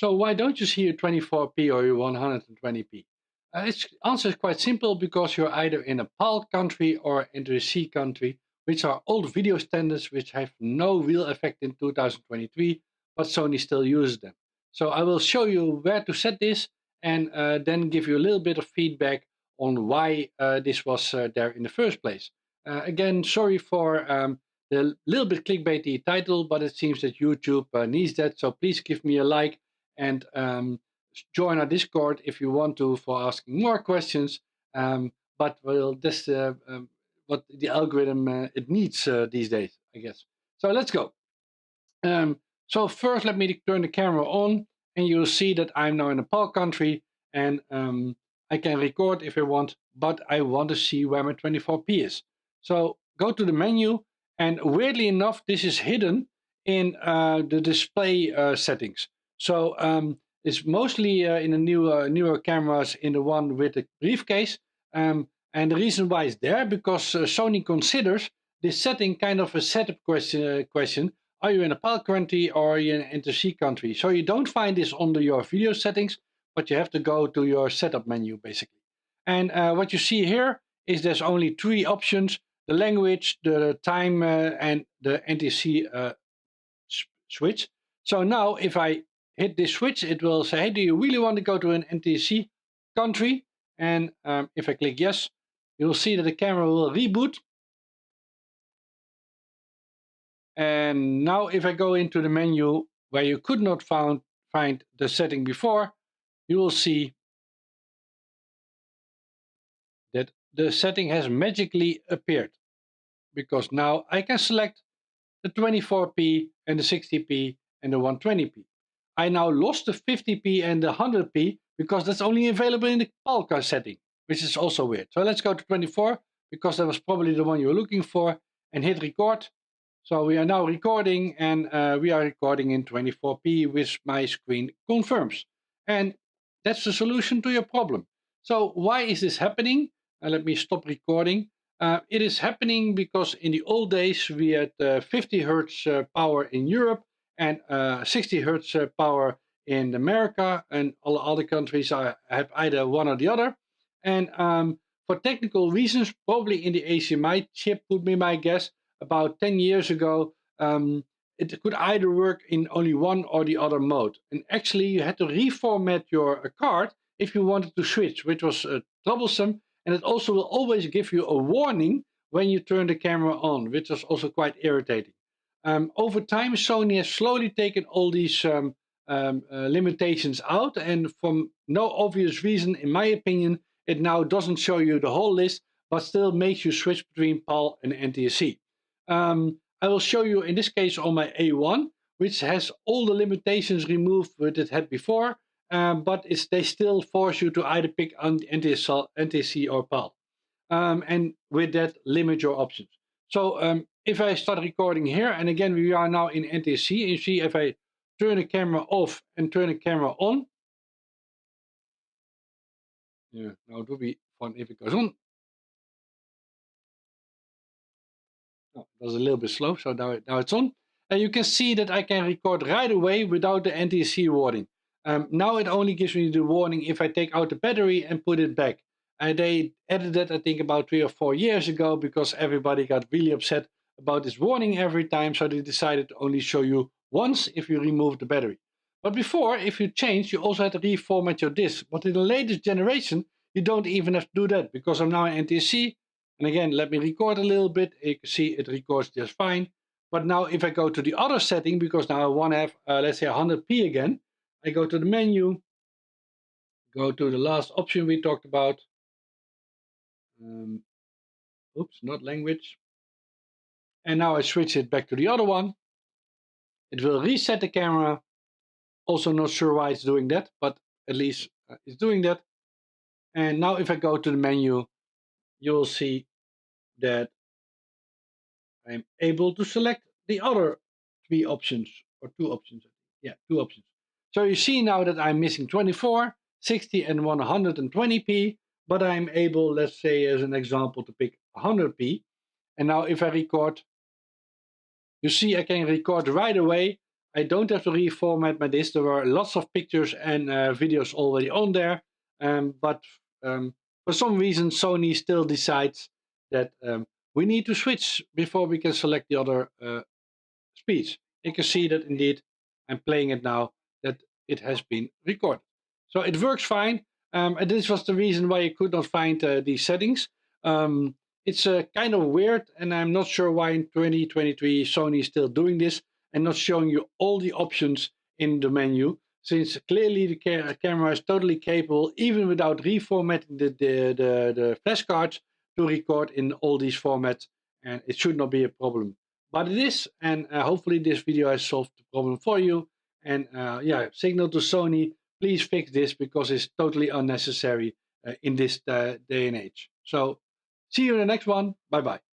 So why don't you see your 24p or your 120p? Its answer is quite simple, because you're either in a PAL country or NTSC country, which are old video standards which have no real effect in 2023, but Sony still uses them. So I will show you where to set this, and then give you a little bit of feedback on why this was there in the first place. Again, sorry for the little bit clickbaity title, but it seems that YouTube needs that, so please give me a like and join our Discord if you want to, for asking more questions. But well, this what the algorithm it needs these days, I guess. So let's go. So first, let me turn the camera on, and you'll see that I'm now in a PAL country, and I can record if I want, but I want to see where my 24p is. So go to the menu, and weirdly enough, this is hidden in the display settings. So it's mostly in the newer cameras, in the one with the briefcase. And the reason why it's there, because Sony considers this setting kind of a setup question. Are you in a PAL country or are you in an NTSC country? So you don't find this under your video settings, but you have to go to your setup menu basically. And what you see here is there's only three options: the language, the time, and the NTSC switch. So now if I hit this switch, it will say, hey, do you really want to go to an NTSC country? And if I click yes, you'll see that the camera will reboot. And now if I go into the menu where you could not find the setting before, you will see that the setting has magically appeared, because now I can select the 24p and the 60p and the 120p. I now lost the 50p and the 100p because that's only available in the PAL setting, which is also weird. So let's go to 24, because that was probably the one you were looking for, and hit record. So we are now recording, and we are recording in 24p, which my screen confirms. And that's the solution to your problem. So why is this happening? Let me stop recording. It is happening because in the old days we had 50 hertz power in Europe and 60 hertz power in America, and all other countries have either one or the other. And for technical reasons, probably in the HDMI chip would be my guess, about 10 years ago, it could either work in only one or the other mode. And actually you had to reformat your card if you wanted to switch, which was troublesome. And it also will always give you a warning when you turn the camera on, which was also quite irritating. Over time, Sony has slowly taken all these limitations out, and from no obvious reason, in my opinion, it now doesn't show you the whole list, but still makes you switch between PAL and NTSC. I will show you in this case on my A1, which has all the limitations removed that it had before, but they still force you to either pick NTSC or PAL. And with that, limit your options. So if I start recording here, and again, we are now in NTSC, and you see if I turn the camera off and turn the camera on. Yeah, now it would be fun if it goes on. Oh, it was a little bit slow, so now it's on. And you can see that I can record right away without the NTSC warning. Now it only gives me the warning if I take out the battery and put it back. And they added that, I think, about 3 or 4 years ago, because everybody got really upset about this warning every time, so they decided to only show you once if you remove the battery. But before, if you change, you also had to reformat your disk. But in the latest generation, you don't even have to do that, because I'm now in NTSC. And again, let me record a little bit. You can see it records just fine. But now if I go to the other setting, because now I want to have, let's say 100p again, I go to the menu, go to the last option we talked about. Oops, not language. And now I switch it back to the other one. It will reset the camera. Also not sure why it's doing that, but at least it's doing that. And now if I go to the menu, you'll see that I'm able to select the other 3 options, or 2 options. Yeah, 2 options. So you see now that I'm missing 24, 60 and 120p, but I'm able, let's say as an example, to pick 100p. And now if I record, you see I can record right away. I don't have to reformat my disk. There were lots of pictures and videos already on there, but for some reason Sony still decides that we need to switch before we can select the other speech. You can see that indeed I'm playing it now, that it has been recorded. So it works fine. And this was the reason why I could not find these settings. It's kind of weird, and I'm not sure why in 2023 Sony is still doing this and not showing you all the options in the menu, since clearly the camera is totally capable, even without reformatting the flash cards, to record in all these formats, and it should not be a problem. But it is, and hopefully this video has solved the problem for you. And yeah, signal to Sony, please fix this, because it's totally unnecessary in this day and age. So see you in the next one. Bye bye.